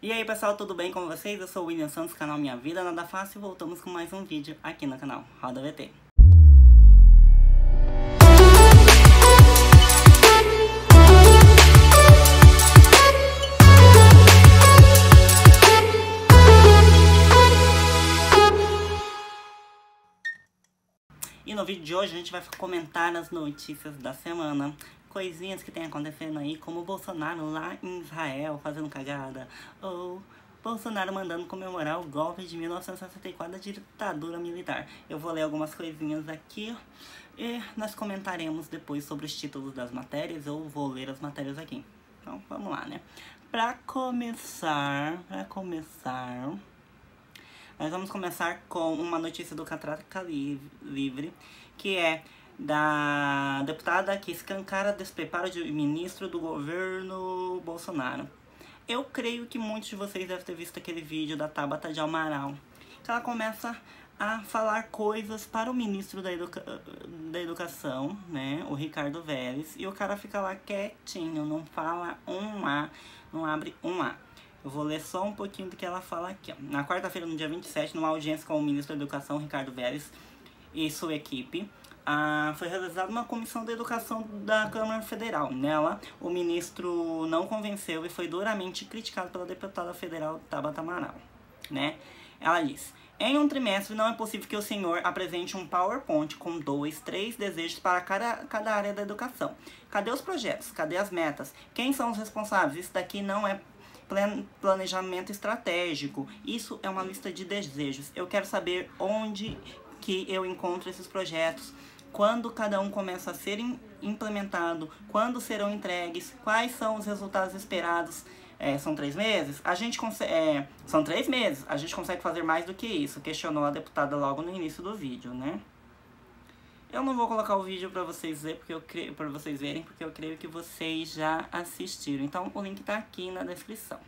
E aí pessoal, tudo bem com vocês? Eu sou o William Santos, canal Minha Vida Nada Fácil, e voltamos com mais um vídeo aqui no canal Roda VT. E no vídeo de hoje a gente vai comentar as notícias da semana, coisinhas que tem acontecendo aí, como o Bolsonaro lá em Israel fazendo cagada, ou Bolsonaro mandando comemorar o golpe de 1964 da ditadura militar. Eu vou ler algumas coisinhas aqui e nós comentaremos depois sobre os títulos das matérias. Eu vou ler as matérias aqui. Então vamos lá, né? Pra começar, nós vamos começar com uma notícia do Catraca Livre, que é da deputada que escancara despreparo de ministro do governo Bolsonaro. Eu creio que muitos de vocês devem ter visto aquele vídeo da Tabata de Amaral, que ela começa a falar coisas para o ministro da Educação, né, o Ricardo Vélez, e o cara fica lá quietinho, não fala um A, não abre um A. Eu vou ler só um pouquinho do que ela fala aqui. Ó. Na quarta-feira, no dia 27, numa audiência com o ministro da Educação, Ricardo Vélez, e sua equipe, foi realizada uma comissão de educação da Câmara Federal. Nela, o ministro não convenceu e foi duramente criticado pela deputada federal Tabata Amaral, né? Ela diz: em um trimestre não é possível que o senhor apresente um PowerPoint com 2, 3 desejos para cada área da educação. Cadê os projetos? Cadê as metas? Quem são os responsáveis? Isso daqui não é planejamento estratégico. Isso é uma lista de desejos. Eu quero saber onde que eu encontro esses projetos, quando cada um começa a ser implementado, quando serão entregues, quais são os resultados esperados. São 3 meses? A gente consegue, são 3 meses, a gente consegue fazer mais do que isso, questionou a deputada logo no início do vídeo, né? Eu não vou colocar o vídeo para vocês verem, porque eu creio que vocês já assistiram. Então o link tá aqui na descrição.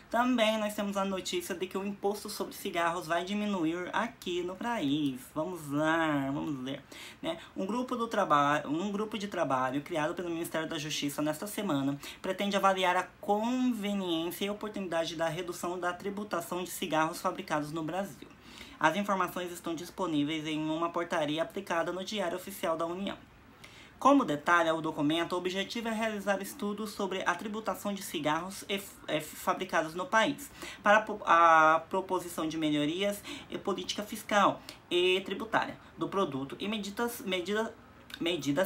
Também nós temos a notícia de que o imposto sobre cigarros vai diminuir aqui no país. Vamos lá, vamos ler. Né? Um grupo de trabalho criado pelo Ministério da Justiça nesta semana pretende avaliar a conveniência e oportunidade da redução da tributação de cigarros fabricados no Brasil. As informações estão disponíveis em uma portaria aplicada no Diário Oficial da União. Como detalha o documento, o objetivo é realizar estudos sobre a tributação de cigarros fabricados no país, para a proposição de melhorias e política fiscal e tributária do produto e medidas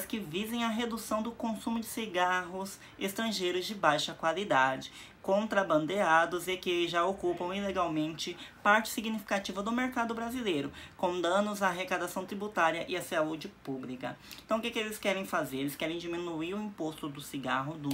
que visem a redução do consumo de cigarros estrangeiros de baixa qualidade, contrabandeados e que já ocupam ilegalmente parte significativa do mercado brasileiro, com danos à arrecadação tributária e à saúde pública. Então o que eles querem fazer? Eles querem diminuir o imposto do cigarro, de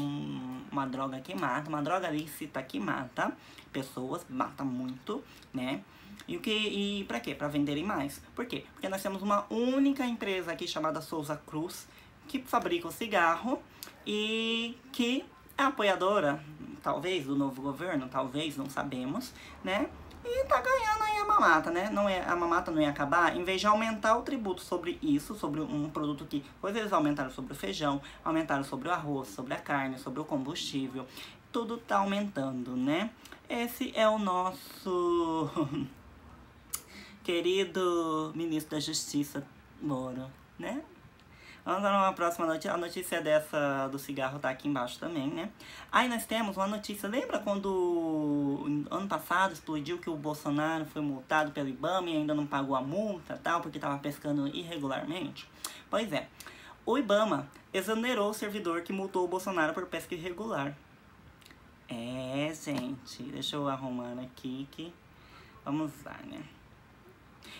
uma droga que mata, uma droga lícita que mata pessoas, mata muito, né? E pra quê? Pra venderem mais. Por quê? Porque nós temos uma única empresa aqui chamada Souza Cruz, que fabrica o cigarro e que é apoiadora, talvez, do novo governo, talvez, não sabemos, né? E tá ganhando aí a mamata, né? A mamata não ia acabar. Em vez de aumentar o tributo sobre isso, sobre um produto que... Pois eles aumentaram sobre o feijão, aumentaram sobre o arroz, sobre a carne, sobre o combustível. Tudo tá aumentando, né? Esse é o nosso... querido ministro da Justiça, Moro, né? Vamos para uma próxima notícia. A notícia dessa do cigarro tá aqui embaixo também, né? Aí nós temos uma notícia. Lembra quando ano passado explodiu que o Bolsonaro foi multado pelo IBAMA e ainda não pagou a multa, tal, porque tava pescando irregularmente? Pois é. O IBAMA exonerou o servidor que multou o Bolsonaro por pesca irregular. Gente, deixa eu arrumar aqui que vamos lá, né?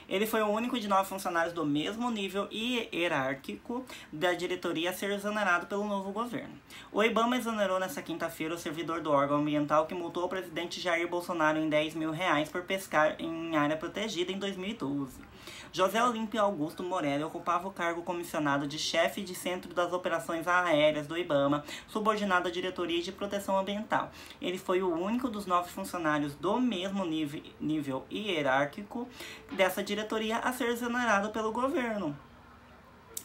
Ele foi o único de 9 funcionários do mesmo nível hierárquico da diretoria a ser exonerado pelo novo governo. O IBAMA exonerou nesta quinta-feira o servidor do órgão ambiental que multou o presidente Jair Bolsonaro em R$10.000 por pescar em área protegida em 2012. José Olímpio Augusto Morelli ocupava o cargo comissionado de chefe de centro das operações aéreas do IBAMA, subordinado à diretoria de proteção ambiental. Ele foi o único dos 9 funcionários do mesmo nível hierárquico dessa diretoria a ser exonerado pelo governo.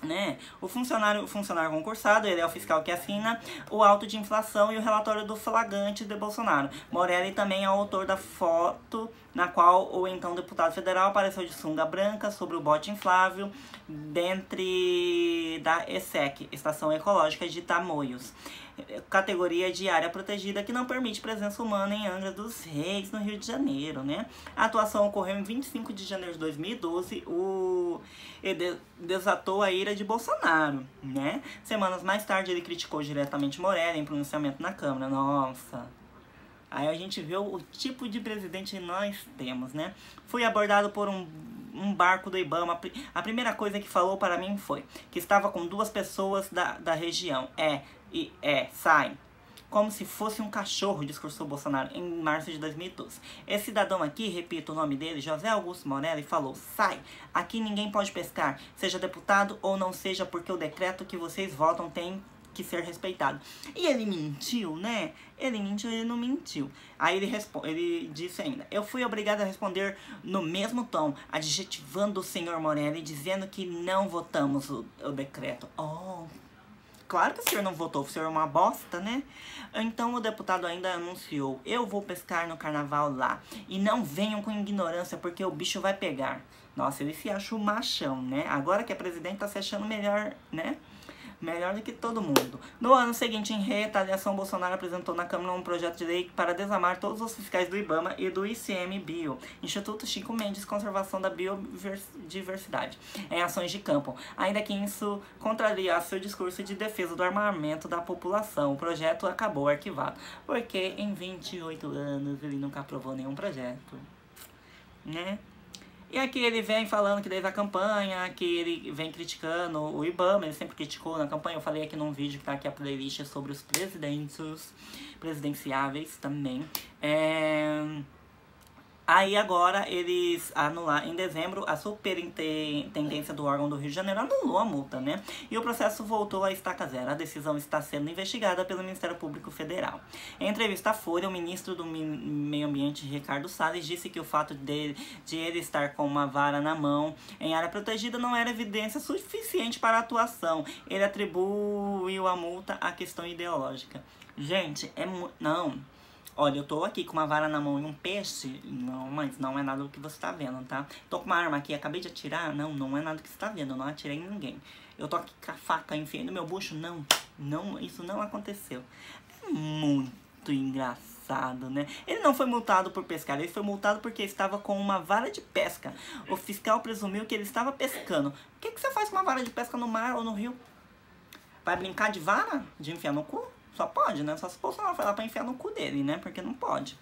né? O funcionário concursado, ele é o fiscal que assina o auto de inflação e o relatório do flagrante de Bolsonaro. Morelli também é o autor da foto na qual o então deputado federal apareceu de sunga branca sobre o bote inflável dentro da ESEC, Estação Ecológica de Tamoios, categoria de área protegida que não permite presença humana em Angra dos Reis, no Rio de Janeiro, né? A atuação ocorreu em 25 de janeiro de 2012, desatou a ira de Bolsonaro, né? Semanas mais tarde ele criticou diretamente Morelli em pronunciamento na Câmara. Nossa! Aí a gente vê o tipo de presidente que nós temos, né? Fui abordado por um barco do Ibama. A primeira coisa que falou para mim foi que estava com 2 pessoas da região. Sai. Como se fosse um cachorro, discursou Bolsonaro em março de 2012. Esse cidadão aqui, repito o nome dele, José Augusto Morelli, falou: sai, aqui ninguém pode pescar, seja deputado ou não seja, porque o decreto que vocês votam tem que ser respeitado. E ele mentiu, né? Ele mentiu, ele não mentiu. Aí ele disse ainda: eu fui obrigado a responder no mesmo tom, adjetivando o senhor Morelli, dizendo que não votamos o decreto. Claro que o senhor não votou, o senhor é uma bosta, né? Então o deputado ainda anunciou: eu vou pescar no carnaval lá. E não venham com ignorância, porque o bicho vai pegar. Nossa, ele se acha o machão, né? Agora que é presidente, tá se achando melhor, né? Melhor do que todo mundo. No ano seguinte, em retaliação, Bolsonaro apresentou na Câmara um projeto de lei para desamar todos os fiscais do Ibama e do ICMBio, Instituto Chico Mendes Conservação da Biodiversidade, em ações de campo, ainda que isso contrariasse seu discurso de defesa do armamento da população. O projeto acabou arquivado, porque em 28 anos ele nunca aprovou nenhum projeto, né? E aqui ele vem falando que desde a campanha, que ele vem criticando o Ibama, ele sempre criticou na campanha. Eu falei aqui num vídeo que tá aqui a playlist sobre os presidenciáveis também. Aí agora eles anularam, em dezembro, a superintendência do órgão do Rio de Janeiro anulou a multa, né? E o processo voltou a estaca zero. A decisão está sendo investigada pelo Ministério Público Federal. Em entrevista à Folha, o ministro do Meio Ambiente, Ricardo Salles, disse que o fato de ele estar com uma vara na mão em área protegida não era evidência suficiente para a atuação. Ele atribuiu a multa à questão ideológica. Gente, não. Olha, eu tô aqui com uma vara na mão e um peixe. Não, mas não é nada do que você tá vendo, tá? Tô com uma arma aqui, acabei de atirar. Não é nada do que você tá vendo. Eu não atirei em ninguém. Eu tô aqui com a faca enfiando no meu bucho. Não, isso não aconteceu. É muito engraçado, né? Ele não foi multado por pescar. Ele foi multado porque estava com uma vara de pesca. O fiscal presumiu que ele estava pescando. O que você faz com uma vara de pesca no mar ou no rio? Vai brincar de vara? De enfiar no cu? Só pode, né? Só se o Bolsonaro foi lá pra enfiar no cu dele, né? Porque não pode.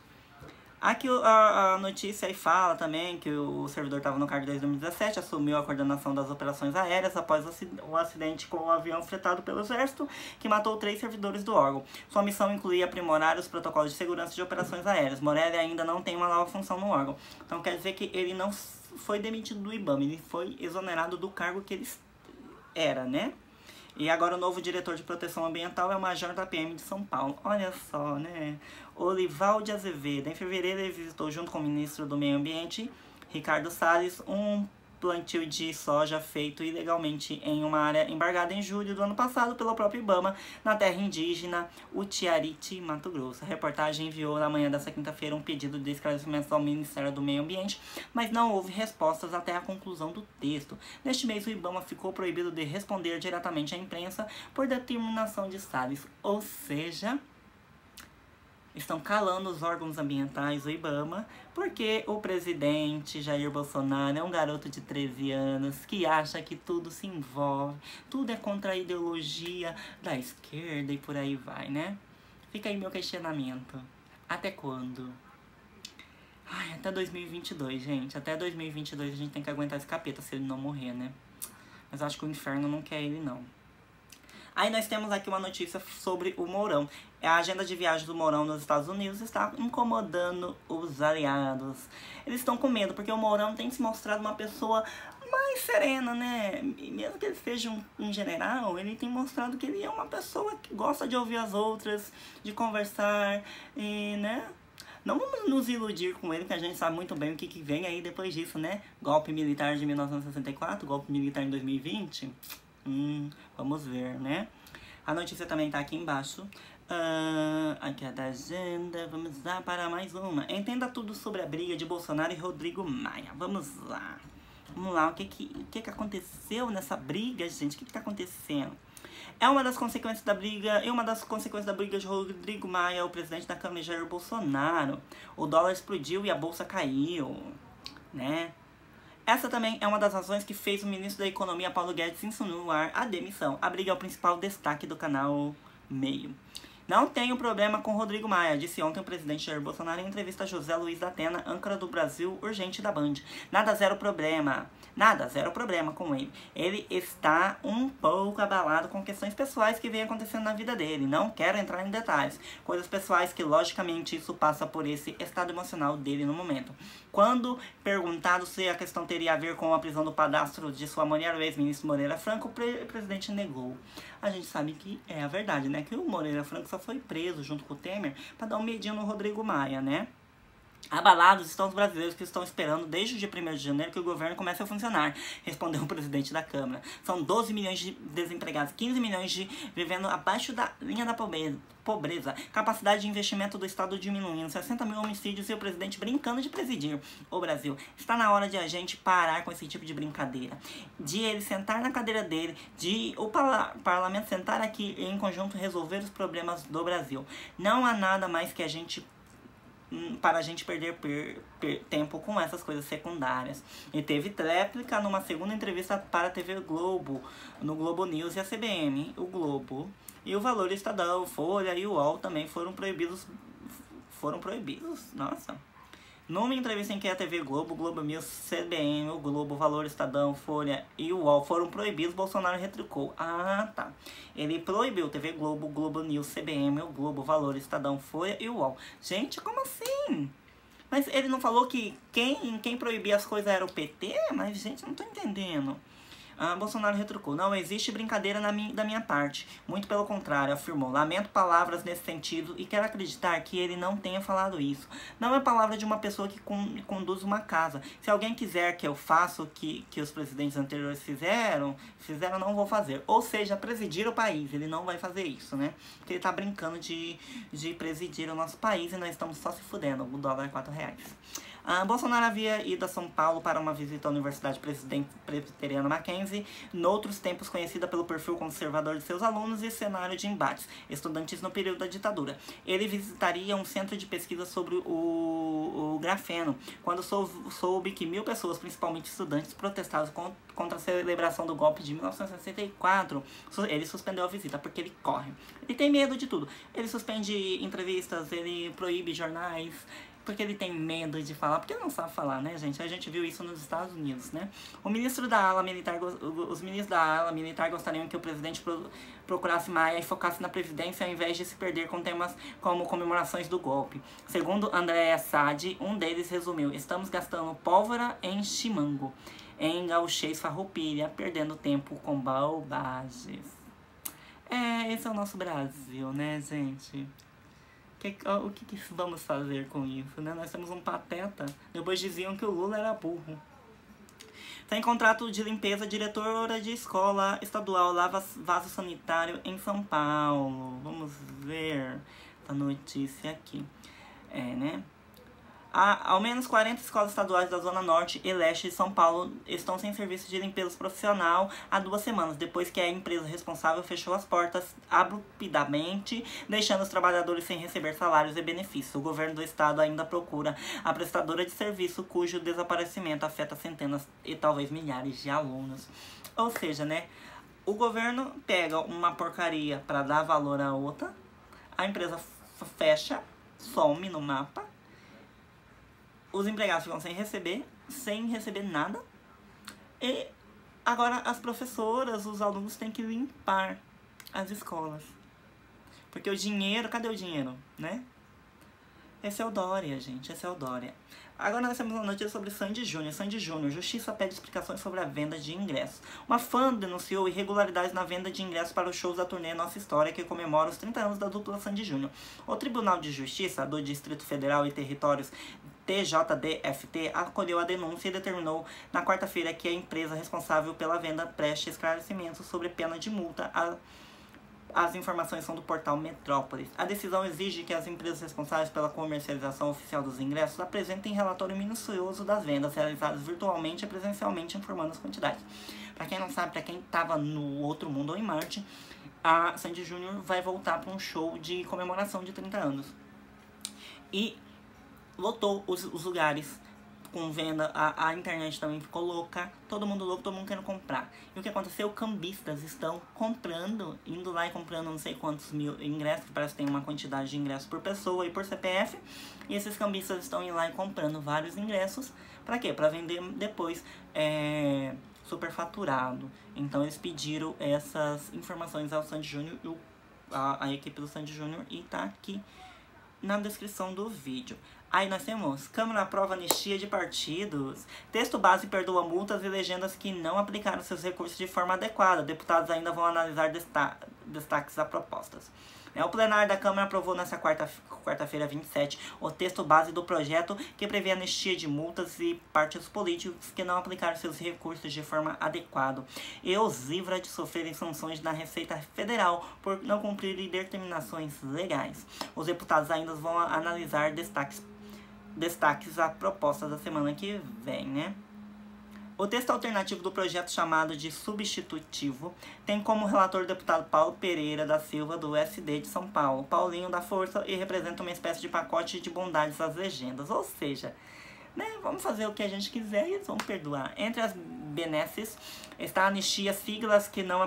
Aqui a notícia aí fala também que o servidor estava no cargo desde 2017, assumiu a coordenação das operações aéreas após o acidente com o avião fretado pelo Exército, que matou 3 servidores do órgão. Sua missão incluía aprimorar os protocolos de segurança de operações aéreas. Morelli ainda não tem uma nova função no órgão. Então quer dizer que ele não foi demitido do Ibama, ele foi exonerado do cargo que ele era, né? E agora o novo diretor de proteção ambiental é o major da PM de São Paulo. Olha só, né? Olivaldo Azevedo. Em fevereiro ele visitou junto com o ministro do Meio Ambiente, Ricardo Salles, um plantio de soja feito ilegalmente em uma área embargada em julho do ano passado pelo próprio Ibama, na terra indígena Utiariti, Mato Grosso. A reportagem enviou na manhã dessa quinta-feira um pedido de esclarecimento ao Ministério do Meio Ambiente, mas não houve respostas até a conclusão do texto. Neste mês, o Ibama ficou proibido de responder diretamente à imprensa por determinação de Salles, ou seja, estão calando os órgãos ambientais do Ibama, porque o presidente Jair Bolsonaro é um garoto de 13 anos que acha que tudo se envolve, tudo é contra a ideologia da esquerda e por aí vai, né? Fica aí meu questionamento. Até quando? Ai, até 2022, gente. Até 2022 a gente tem que aguentar esse capeta se ele não morrer, né? Mas acho que o inferno não quer ele, não. Aí nós temos aqui uma notícia sobre o Mourão. A agenda de viagem do Mourão nos Estados Unidos está incomodando os aliados. Eles estão com medo, porque o Mourão tem se mostrado uma pessoa mais serena, né? E mesmo que ele seja um general, ele tem mostrado que ele é uma pessoa que gosta de ouvir as outras, de conversar, e, né? Não vamos nos iludir com ele, que a gente sabe muito bem o que vem aí depois disso, né? Golpe militar de 1964, golpe militar em 2020... Vamos ver, né? A notícia também tá aqui embaixo. Aqui é da agenda. Vamos lá para mais uma. Entenda tudo sobre a briga de Bolsonaro e Rodrigo Maia. Vamos lá. Vamos lá. O que aconteceu nessa briga, gente? O que tá acontecendo? É uma das consequências da briga. E uma das consequências da briga de Rodrigo Maia, o presidente da Câmara, Jair Bolsonaro. O dólar explodiu e a bolsa caiu, né? Essa também é uma das razões que fez o ministro da Economia, Paulo Guedes, insinuar a demissão. A briga é o principal destaque do canal Meio. Não tenho problema com Rodrigo Maia, disse ontem o presidente Jair Bolsonaro em entrevista a José Luiz da Atena, âncora do Brasil Urgente da Band. Zero problema com ele. Ele está um pouco abalado com questões pessoais que vem acontecendo na vida dele. Não quero entrar em detalhes. Coisas pessoais que, logicamente, isso passa por esse estado emocional dele no momento. Quando perguntado se a questão teria a ver com a prisão do padrasto de sua mulher, o ex-ministro Moreira Franco, o presidente negou. A gente sabe que é a verdade, né? Que o Moreira Franco só foi preso junto com o Temer para dar um medinho no Rodrigo Maia, né? Abalados estão os brasileiros que estão esperando desde o dia 1º de janeiro que o governo comece a funcionar, respondeu o presidente da Câmara. São 12 milhões de desempregados, 15 milhões vivendo abaixo da linha da pobreza, capacidade de investimento do Estado diminuindo, 60 mil homicídios e o presidente brincando de presidir o Brasil. Está na hora de a gente parar com esse tipo de brincadeira, de ele sentar na cadeira dele, de o parlamento sentar aqui e em conjunto resolver os problemas do Brasil. Não há nada mais que para a gente perder tempo com essas coisas secundárias. E teve tréplica numa segunda entrevista para a TV Globo, no Globo News e a CBN, o Globo. E o Valor, Estadão, Folha e o UOL também foram proibidos. Nossa. Numa entrevista em que a TV Globo, Globo News, CBN, o Globo, Valor, Estadão, Folha e o UOL foram proibidos, Bolsonaro retrucou. Ah, tá. Ele proibiu TV Globo, Globo News, CBN, o Globo, Valor, Estadão, Folha e o UOL. Gente, como assim? Mas ele não falou que quem proibia as coisas era o PT? Mas, gente, não tô entendendo. Bolsonaro retrucou. Não existe brincadeira da minha parte. Muito pelo contrário, afirmou. Lamento palavras nesse sentido e quero acreditar que ele não tenha falado isso. Não é palavra de uma pessoa que conduz uma casa. Se alguém quiser que eu faça o que os presidentes anteriores fizeram, não vou fazer. Ou seja, presidir o país. Ele não vai fazer isso, né? Porque ele tá brincando de presidir o nosso país e nós estamos só se fudendo. O dólar é R$4. Bolsonaro havia ido a São Paulo para uma visita à Universidade Presbiteriana Mackenzie, noutros tempos conhecida pelo perfil conservador de seus alunos e cenário de embates estudantis no período da ditadura. Ele visitaria um centro de pesquisa sobre o grafeno, quando soube que 1.000 pessoas, principalmente estudantes, protestavam contra a celebração do golpe de 1964, ele suspendeu a visita, porque ele corre. Ele tem medo de tudo. Ele suspende entrevistas, ele proíbe jornais, porque ele tem medo de falar, porque ele não sabe falar, né, gente? A gente viu isso nos Estados Unidos, né? Os ministros da ala militar gostariam que o presidente procurasse Maia e focasse na presidência ao invés de se perder com temas como comemorações do golpe. Segundo André Assad, um deles resumiu: estamos gastando pólvora em chimango, em gauchês farroupilha, perdendo tempo com bobagens. Esse é o nosso Brasil, né, gente? O que vamos fazer com isso, né? Nós temos um pateta. Depois diziam que o Lula era burro. Tem contrato de limpeza, diretora de escola estadual lava vaso sanitário em São Paulo. Vamos ver essa notícia aqui. Né? Ao menos 40 escolas estaduais da Zona Norte e Leste de São Paulo estão sem serviço de limpeza profissional há 2 semanas, depois que a empresa responsável fechou as portas abruptamente, deixando os trabalhadores sem receber salários e benefícios. O governo do estado ainda procura a prestadora de serviço, cujo desaparecimento afeta centenas e talvez milhares de alunos. Ou seja, né, o governo pega uma porcaria para dar valor a outra, a empresa fecha, some no mapa, os empregados ficam sem receber nada. E agora as professoras, os alunos têm que limpar as escolas. Porque o dinheiro, cadê o dinheiro, né? Esse é o Dória, gente, esse é o Dória. Agora nós temos uma notícia sobre Sandy Júnior. Sandy Júnior, justiça pede explicações sobre a venda de ingressos. Uma fã denunciou irregularidades na venda de ingressos para os shows da turnê Nossa História, que comemora os 30 anos da dupla Sandy Júnior. O Tribunal de Justiça do Distrito Federal e Territórios TJDFT acolheu a denúncia e determinou na quarta-feira que a empresa responsável pela venda preste esclarecimentos sobre pena de multa. As informações são do portal Metrópolis. A decisão exige que as empresas responsáveis pela comercialização oficial dos ingressos apresentem relatório minucioso das vendas realizadas virtualmente e presencialmente, informando as quantidades. Para quem não sabe, para quem estava no outro mundo ou em Marte, a Sandy Júnior vai voltar para um show de comemoração de 30 anos. E lotou os lugares com venda, a internet também ficou louca, todo mundo louco, todo mundo querendo comprar. E o que aconteceu? Cambistas estão comprando, indo lá e comprando não sei quantos mil ingressos, parece que tem uma quantidade de ingressos por pessoa e por CPF, e esses cambistas estão indo lá e comprando vários ingressos, pra quê? Pra vender depois superfaturado. Então eles pediram essas informações ao Sandy Júnior, a equipe do Sandy Júnior, e tá aqui na descrição do vídeo. Aí nós temos: Câmara aprova anistia de partidos. Texto base perdoa multas e legendas que não aplicaram seus recursos de forma adequada. Deputados ainda vão analisar destaques a propostas. O plenário da Câmara aprovou nesta quarta-feira, 27, o texto base do projeto que prevê anistia de multas e partidos políticos que não aplicaram seus recursos de forma adequada e os livra de sofrerem sanções na Receita Federal por não cumprirem determinações legais. Os deputados ainda vão analisar destaques a proposta da semana que vem, né? O texto alternativo do projeto, chamado de substitutivo, tem como relator o deputado Paulo Pereira da Silva, do SD de São Paulo, Paulinho da Força, e representa uma espécie de pacote de bondades às legendas. Ou seja, né, vamos fazer o que a gente quiser e eles vão perdoar. Entre as benesses está a anistia às siglas que não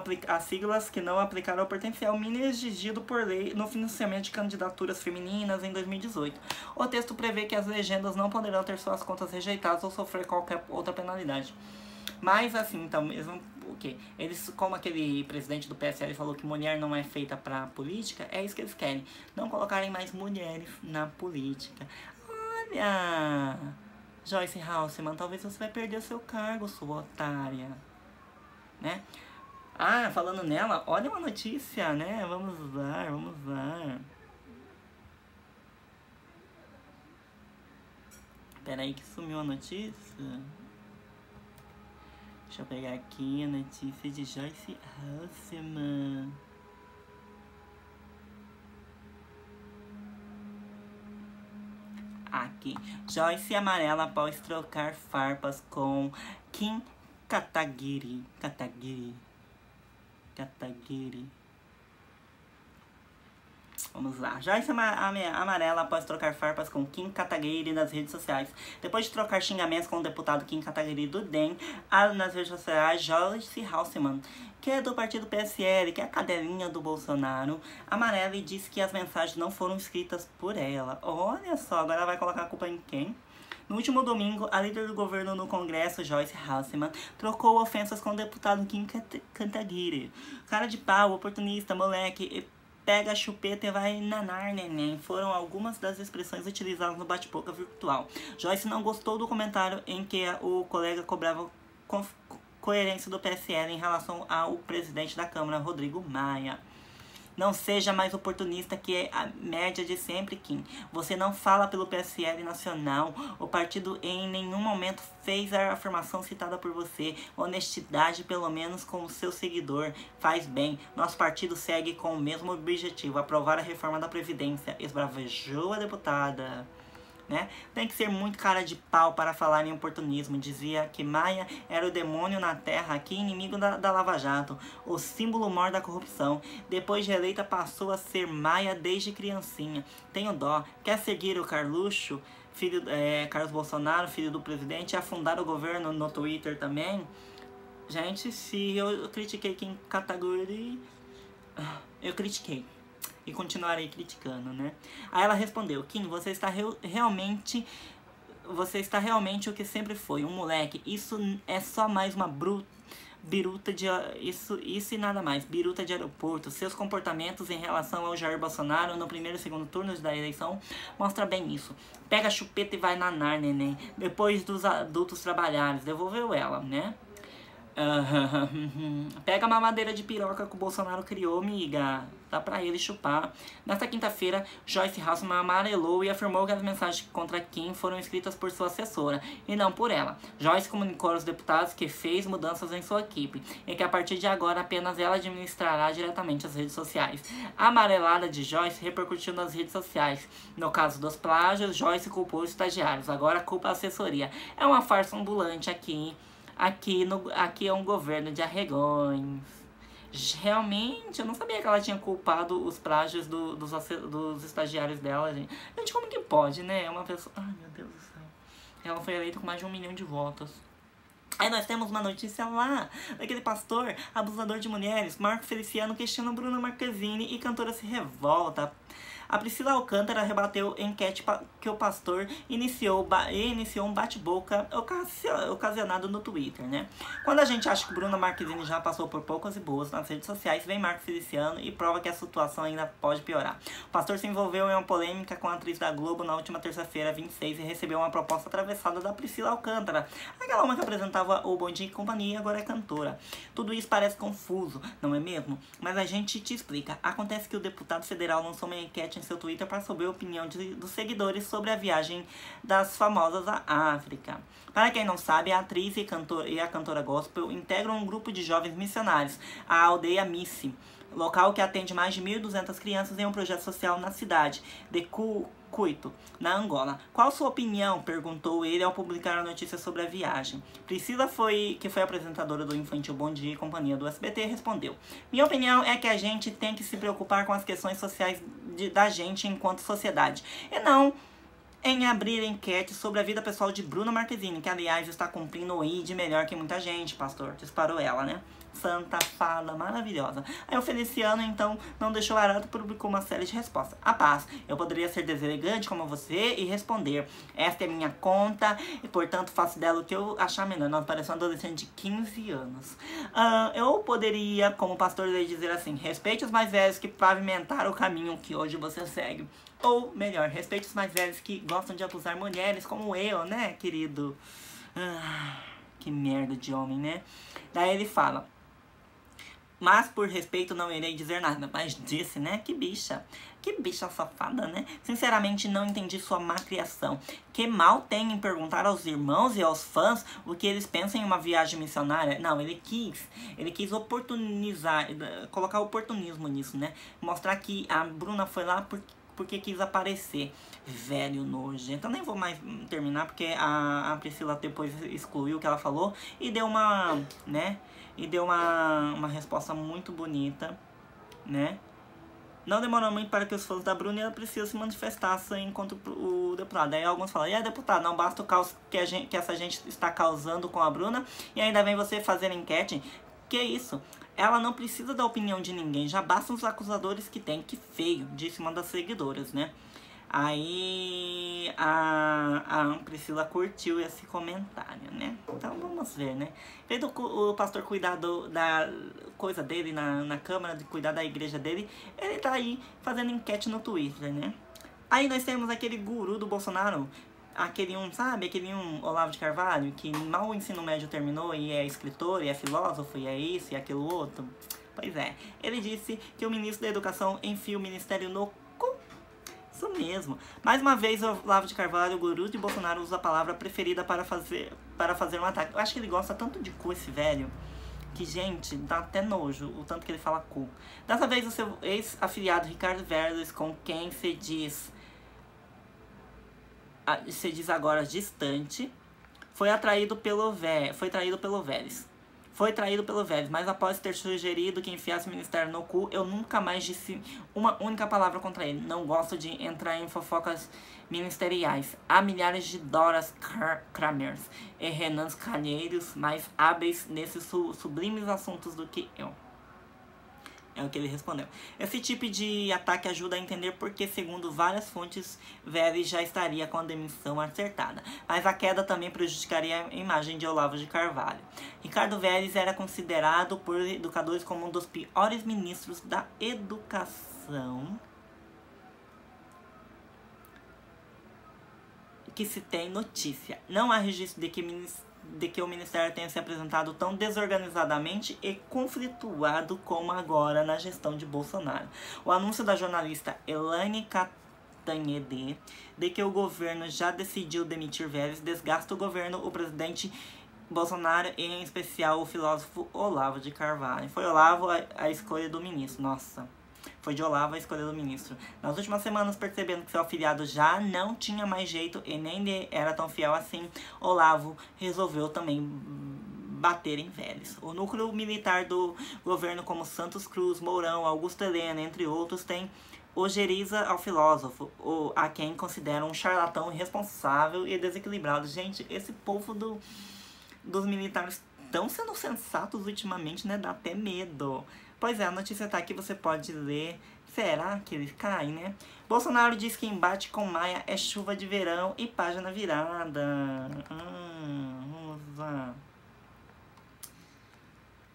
aplicaram ao pertencial mínimo exigido por lei no financiamento de candidaturas femininas em 2018. O texto prevê que as legendas não poderão ter suas contas rejeitadas ou sofrer qualquer outra penalidade. Mas assim, então, eles vão, o quê? Eles, como aquele presidente do PSL falou que mulher não é feita pra política, é isso que eles querem. Não colocarem mais mulheres na política. Olha! Joyce Halseman, talvez você vai perder o seu cargo, sua otária. Né? Ah, falando nela, olha uma notícia, né? Vamos lá. Pera aí que sumiu a notícia. Deixa eu pegar aqui a notícia de Joyce Halseman. Aqui. Joyce amarela após trocar farpas com Kim Kataguiri. Vamos lá. Joyce amarela após trocar farpas com Kim Kataguiri nas redes sociais. Depois de trocar xingamentos com o deputado Kim Kataguiri do DEM nas redes sociais, Joyce Halseman, que é do partido PSL, que é a cadelinha do Bolsonaro, amarela, e disse que as mensagens não foram escritas por ela. Olha só, agora ela vai colocar a culpa em quem? No último domingo, a líder do governo no Congresso, Joyce Halseman, trocou ofensas com o deputado Kim Kataguiri. Cara de pau, oportunista, moleque, pega a chupeta e vai nanar, neném. Foram algumas das expressões utilizadas no bate-boca virtual. Joyce não gostou do comentário em que o colega cobrava coerência do PSL em relação ao presidente da Câmara, Rodrigo Maia. Não seja mais oportunista, que é a média de sempre, Kim. Você não fala pelo PSL nacional. O partido em nenhum momento fez a afirmação citada por você. Honestidade, pelo menos com o seu seguidor, faz bem. Nosso partido segue com o mesmo objetivo: aprovar a reforma da Previdência. Esbravejou a deputada. Né? Tem que ser muito cara de pau para falar em oportunismo. Dizia que Maia era o demônio na terra, aqui inimigo da Lava Jato, o símbolo maior da corrupção. Depois de eleita passou a ser Maia desde criancinha. Tenho dó. Quer seguir o Carluxo, Carlos Bolsonaro, filho do presidente, e afundar o governo no Twitter também? Gente, se eu critiquei quem Kataguiri, eu critiquei. E continuarei criticando, né? Aí ela respondeu: Kim, você está realmente o que sempre foi, um moleque. Isso é só mais uma biruta de... Isso e nada mais. Biruta de aeroporto. Seus comportamentos em relação ao Jair Bolsonaro no primeiro e segundo turnos da eleição mostra bem isso. Pega a chupeta e vai nanar, neném. Depois dos adultos trabalhares. Devolveu ela, né? Pega a mamadeira de piroca que o Bolsonaro criou, miga. Dá pra ele chupar. Nesta quinta-feira, Joyce Hasselman amarelou e afirmou que as mensagens contra Kim foram escritas por sua assessora, e não por ela. Joyce comunicou aos deputados que fez mudanças em sua equipe, e que a partir de agora apenas ela administrará diretamente as redes sociais. A amarelada de Joyce repercutiu nas redes sociais. No caso dos plágios, Joyce culpou os estagiários, agora culpa a assessoria. É uma farsa ambulante aqui. Aqui é um governo de arregões. Realmente, eu não sabia que ela tinha culpado os plágios dos estagiários dela, gente. Gente, como que pode, né? É uma pessoa... Ai, meu Deus do céu. Ela foi eleita com mais de 1 milhão de votos. Aí nós temos uma notícia lá, daquele pastor abusador de mulheres. Marco Feliciano questiona Bruna Marquezine e cantora se revolta. A Priscila Alcântara rebateu enquete que o pastor iniciou um bate-boca ocasionado no Twitter, né? Quando a gente acha que Bruna Marquezine já passou por poucas e boas nas redes sociais, vem Marco Feliciano e prova que a situação ainda pode piorar. O pastor se envolveu em uma polêmica com a atriz da Globo na última terça-feira, 26, e recebeu uma proposta atravessada da Priscila Alcântara, aquela uma que apresentava o Bom Dia e Companhia e agora é cantora. Tudo isso parece confuso, não é mesmo? Mas a gente te explica. Acontece que o deputado federal lançou uma enquete em seu Twitter para saber a opinião dos seguidores sobre a viagem das famosas à África. Para quem não sabe, a atriz e a cantora gospel integram um grupo de jovens missionários, a Aldeia Missy, local que atende mais de 1.200 crianças em um projeto social na cidade de Cuito, na Angola. Qual sua opinião? Perguntou ele ao publicar a notícia sobre a viagem. Priscila, que foi apresentadora do Infantil Bom Dia e Companhia do SBT, respondeu: minha opinião é que a gente tem que se preocupar com as questões sociais da gente enquanto sociedade, e não em abrir enquete sobre a vida pessoal de Bruna Marquezine, que aliás está cumprindo o ID melhor que muita gente, pastor. Disparou ela, né? Santa fala maravilhosa. Aí o Feliciano, então, não deixou barato, publicou uma série de respostas. A paz, eu poderia ser deselegante como você e responder: esta é minha conta e, portanto, faço dela o que eu achar melhor. Nós parecemos um adolescente de 15 anos. Eu poderia, como pastor, dizer assim: respeite os mais velhos que pavimentaram o caminho que hoje você segue. Ou, melhor, respeite os mais velhos que gostam de abusar mulheres, como eu, né, querido? Que merda de homem, né? Daí ele fala: mas por respeito não irei dizer nada. Mas disse, né? Que bicha safada, né? Sinceramente não entendi sua má criação. Que mal tem em perguntar aos irmãos e aos fãs o que eles pensam em uma viagem missionária? Não, ele quis oportunizar, colocar oportunismo nisso, né? Mostrar que a Bruna foi lá porque quis aparecer. Velho nojento. Eu nem vou mais terminar porque a Priscila depois excluiu o que ela falou e deu uma, né? E deu uma resposta muito bonita, né? Não demorou muito para que os fãs da Bruna e a Priscila se manifestassem contra o deputado. Aí alguns falam: e aí, deputado, não basta o caos que essa gente está causando com a Bruna e ainda vem você fazer enquete? Que isso? Ela não precisa da opinião de ninguém, já bastam os acusadores que tem. Que feio, disse uma das seguidoras, né? Aí a Priscila curtiu esse comentário, né? Então vamos ver, né? Em vez do o pastor cuidar da coisa dele na Câmara, de cuidar da igreja dele, ele tá aí fazendo enquete no Twitter, né? Aí nós temos aquele guru do Bolsonaro, aquele Olavo de Carvalho, que mal o ensino médio terminou e é escritor, e é filósofo, e é isso, e aquilo outro. Pois é, ele disse que o ministro da Educação enfia o ministério no cu. Isso mesmo. Mais uma vez, o Olavo de Carvalho, o guru de Bolsonaro, usa a palavra preferida para fazer um ataque. Eu acho que ele gosta tanto de cu, esse velho, que, gente, dá até nojo o tanto que ele fala cu. Dessa vez, o seu ex-afiliado Ricardo Vélez, com quem se diz agora distante, foi traído pelo Vélez. Mas após ter sugerido que enfiasse o ministério no cu, eu nunca mais disse uma única palavra contra ele. Não gosto de entrar em fofocas ministeriais. Há milhares de Doras Kramers e Renans Calheiros mais hábeis nesses sublimes assuntos do que eu. É o que ele respondeu. Esse tipo de ataque ajuda a entender porque, segundo várias fontes, Vélez já estaria com a demissão acertada. Mas a queda também prejudicaria a imagem de Olavo de Carvalho. Ricardo Vélez era considerado por educadores como um dos piores ministros da educação que se tem notícia. Não há registro de que de que o Ministério tenha se apresentado tão desorganizadamente e conflituado como agora na gestão de Bolsonaro. O anúncio da jornalista Elaine Cantanhede de que o governo já decidiu demitir Vélez desgasta o governo, o presidente Bolsonaro e, em especial, o filósofo Olavo de Carvalho. Foi Olavo a escolha do ministro. Nossa, foi de Olavo a escolha do ministro. Nas últimas semanas, percebendo que seu afiliado já não tinha mais jeito e nem era tão fiel assim, Olavo resolveu também bater em Vélez. O núcleo militar do governo, como Santos Cruz, Mourão, Augusto Helena, entre outros, tem ojeriza ao filósofo, a quem considera um charlatão irresponsável e desequilibrado. Gente, esse povo dos militares estão sendo sensatos ultimamente, né? Dá até medo. Pois é, a notícia tá aqui, você pode ler. Será que eles caem, né? Bolsonaro diz que embate com Maia é chuva de verão e página virada. Vamos lá.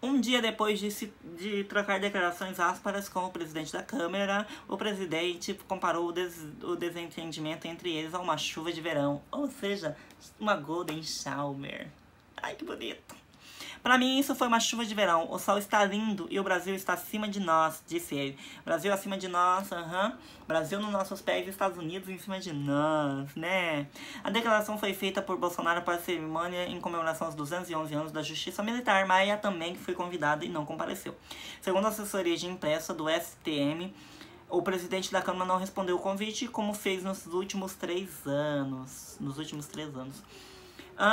Um dia depois de trocar declarações ásperas com o presidente da Câmara, o presidente comparou o desentendimento entre eles a uma chuva de verão, ou seja, uma golden shower. Ai, que bonito. Pra mim, isso foi uma chuva de verão. O sol está lindo e o Brasil está acima de nós, disse ele. Brasil acima de nós, Brasil nos nossos pés e Estados Unidos em cima de nós, né? A declaração foi feita por Bolsonaro para a cerimônia em comemoração aos 211 anos da Justiça Militar. Maia também foi convidada e não compareceu. Segundo a assessoria de imprensa do STM, o presidente da Câmara não respondeu o convite, como fez nos últimos 3 anos.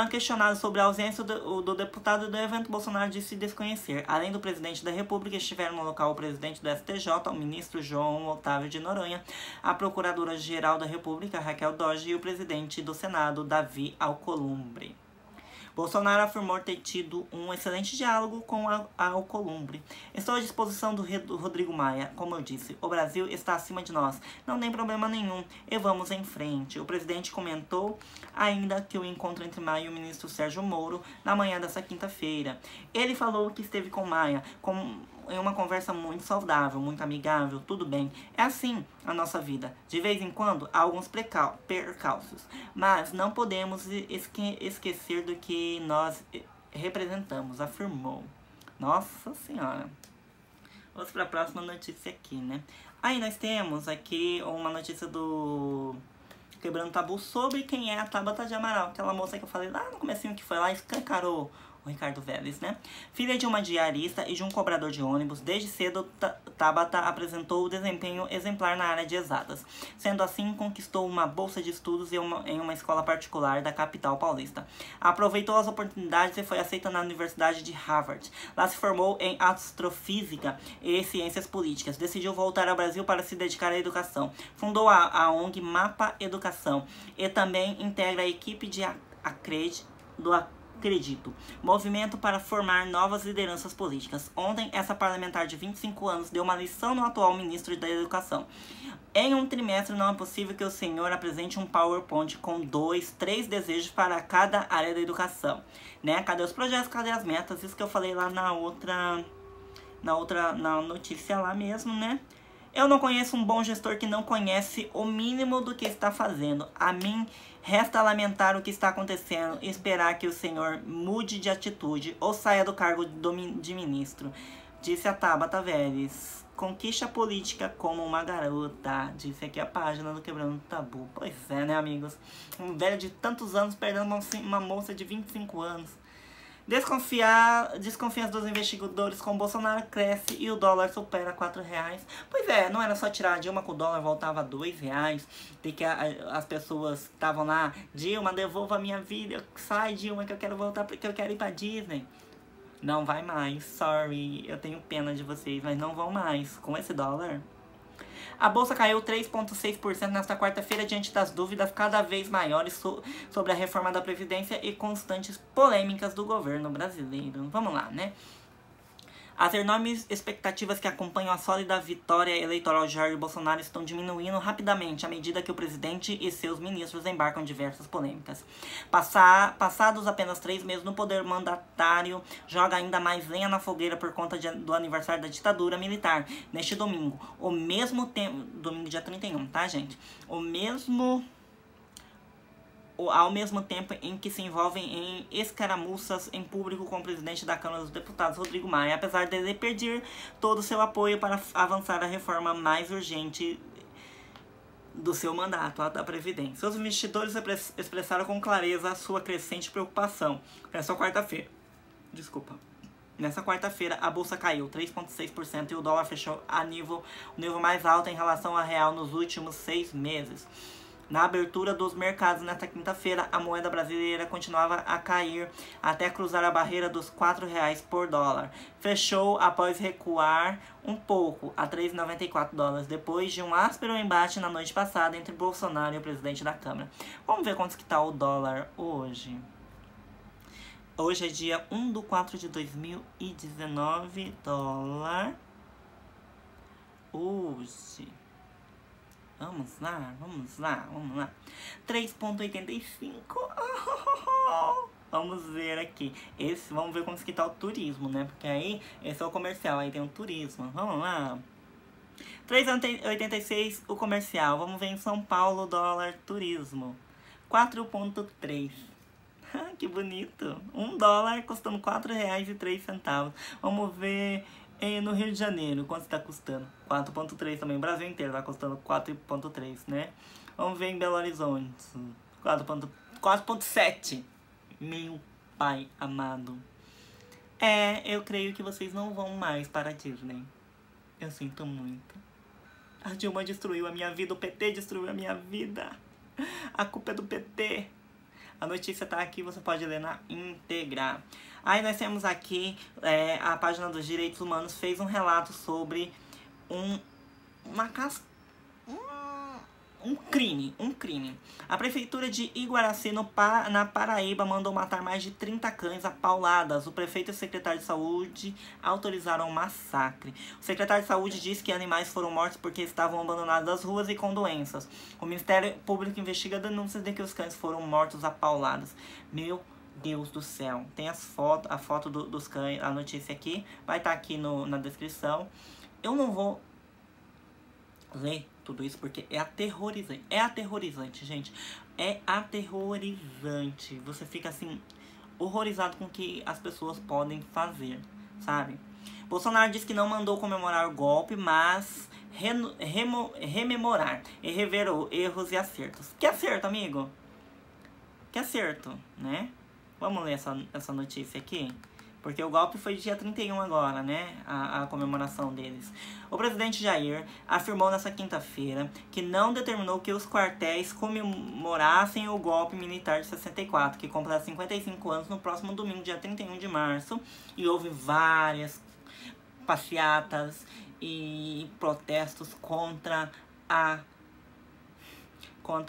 Questionado sobre a ausência do deputado do evento, Bolsonaro disse desconhecer. Além do presidente da República, estiveram no local o presidente do STJ, o ministro João Otávio de Noronha, a procuradora-geral da República, Raquel Dodge, e o presidente do Senado, Davi Alcolumbre. Bolsonaro afirmou ter tido um excelente diálogo com a Alcolumbre. Estou à disposição do Rodrigo Maia. Como eu disse, o Brasil está acima de nós. Não tem problema nenhum. E vamos em frente. O presidente comentou ainda que o encontro entre Maia e o ministro Sérgio Moro na manhã dessa quinta-feira. Ele falou que esteve com Maia em uma conversa muito saudável, muito amigável, tudo bem. É assim a nossa vida. De vez em quando, há alguns percalços. Mas não podemos esquecer do que nós representamos, afirmou. Nossa Senhora. Vamos para a próxima notícia aqui, né? Aí nós temos aqui uma notícia do Quebrando Tabu sobre quem é a Tabata de Amaral. Aquela moça que eu falei lá no comecinho que foi lá e escancarou o Ricardo Vélez, né? Filha de uma diarista e de um cobrador de ônibus, desde cedo Tabata apresentou o desempenho exemplar na área de exatas. Sendo assim, conquistou uma bolsa de estudos em uma escola particular da capital paulista. Aproveitou as oportunidades e foi aceita na Universidade de Harvard. Lá se formou em astrofísica e ciências políticas. Decidiu voltar ao Brasil para se dedicar à educação. Fundou a ONG Mapa Educação e também integra a equipe de Acredito, movimento para formar novas lideranças políticas. Ontem, essa parlamentar de 25 anos deu uma lição no atual ministro da Educação. Em um trimestre, não é possível que o senhor apresente um PowerPoint com 2, 3 desejos para cada área da educação, né? Cadê os projetos, cadê as metas? Isso que eu falei lá na notícia lá mesmo, né? Eu não conheço um bom gestor que não conhece o mínimo do que está fazendo. A mim resta lamentar o que está acontecendo e esperar que o senhor mude de atitude ou saia do cargo de ministro, disse a Tabata Vélez. Conquiste a política como uma garota, disse aqui a página do Quebrando Tabu. Pois é, né, amigos? Um velho de tantos anos perdendo uma moça de 25 anos. Desconfiança dos investigadores com Bolsonaro cresce e o dólar supera R$4. Pois é, não era só tirar a Dilma que o dólar voltava a R$2. De que as pessoas estavam lá, Dilma, devolva a minha vida, sai Dilma que eu quero voltar porque eu quero ir pra Disney. Não vai mais, sorry, eu tenho pena de vocês, mas não vão mais com esse dólar. A bolsa caiu 3,6% nesta quarta-feira diante das dúvidas cada vez maiores sobre a reforma da Previdência e constantes polêmicas do governo brasileiro. Vamos lá, né? As enormes expectativas que acompanham a sólida vitória eleitoral de Jair Bolsonaro estão diminuindo rapidamente à medida que o presidente e seus ministros embarcam em diversas polêmicas. Passados apenas 3 meses no poder, o mandatário joga ainda mais lenha na fogueira por conta do aniversário da ditadura militar. Neste domingo, domingo dia 31, tá, gente? ao mesmo tempo em que se envolvem em escaramuças em público com o presidente da Câmara dos Deputados, Rodrigo Maia, apesar de ele perder todo o seu apoio para avançar a reforma mais urgente do seu mandato, a da Previdência. Os investidores expressaram com clareza a sua crescente preocupação. Nessa quarta-feira, a bolsa caiu 3,6% e o dólar fechou o nível mais alto em relação ao real nos últimos 6 meses. Na abertura dos mercados nesta quinta-feira, a moeda brasileira continuava a cair até cruzar a barreira dos R$ 4,00 por dólar. Fechou após recuar um pouco a 3,94 dólares, depois de um áspero embate na noite passada entre Bolsonaro e o presidente da Câmara. Vamos ver quanto que está o dólar hoje. Hoje é dia 1/4/2019, dólar. Hoje... Vamos lá. 3,85. Vamos ver aqui. Vamos ver como que tá o turismo, né? Porque aí, esse é o comercial, aí tem o turismo. Vamos lá. 3,86 o comercial. Vamos ver em São Paulo, dólar, turismo. 4,3. Que bonito. 1 dólar custando R$ 4,03. Vamos ver... no Rio de Janeiro, quanto está custando? 4,3 também. O Brasil inteiro está custando 4,3, né? Vamos ver em Belo Horizonte. 4,7. Meu pai amado. Eu creio que vocês não vão mais para a Disney. Eu sinto muito. A Dilma destruiu a minha vida. O PT destruiu a minha vida. A culpa é do PT. A notícia tá aqui, você pode ler na íntegra. Aí nós temos aqui, a página dos direitos humanos fez um relato sobre um crime. A prefeitura de Iguaraci, na Paraíba, mandou matar mais de 30 cães a pauladas. O prefeito e o secretário de saúde autorizaram o massacre. O secretário de saúde disse que animais foram mortos porque estavam abandonados nas ruas e com doenças. O Ministério Público investiga denúncias de que os cães foram mortos a pauladas. Meu Deus do céu. Tem a foto dos cães, a notícia aqui. Vai estar aqui na descrição. Eu não vou ler tudo isso porque é aterrorizante. É aterrorizante, gente. É aterrorizante. Você fica assim, horrorizado com o que as pessoas podem fazer, sabe? Bolsonaro disse que não mandou comemorar o golpe, mas rememorar e rever erros e acertos. Que acerto, amigo? Que acerto, né? Vamos ler essa notícia aqui? Porque o golpe foi dia 31 agora, né? A comemoração deles. O presidente Jair afirmou nessa quinta-feira que não determinou que os quartéis comemorassem o golpe militar de 64, que completa 55 anos no próximo domingo, dia 31 de março. E houve várias passeatas e protestos contra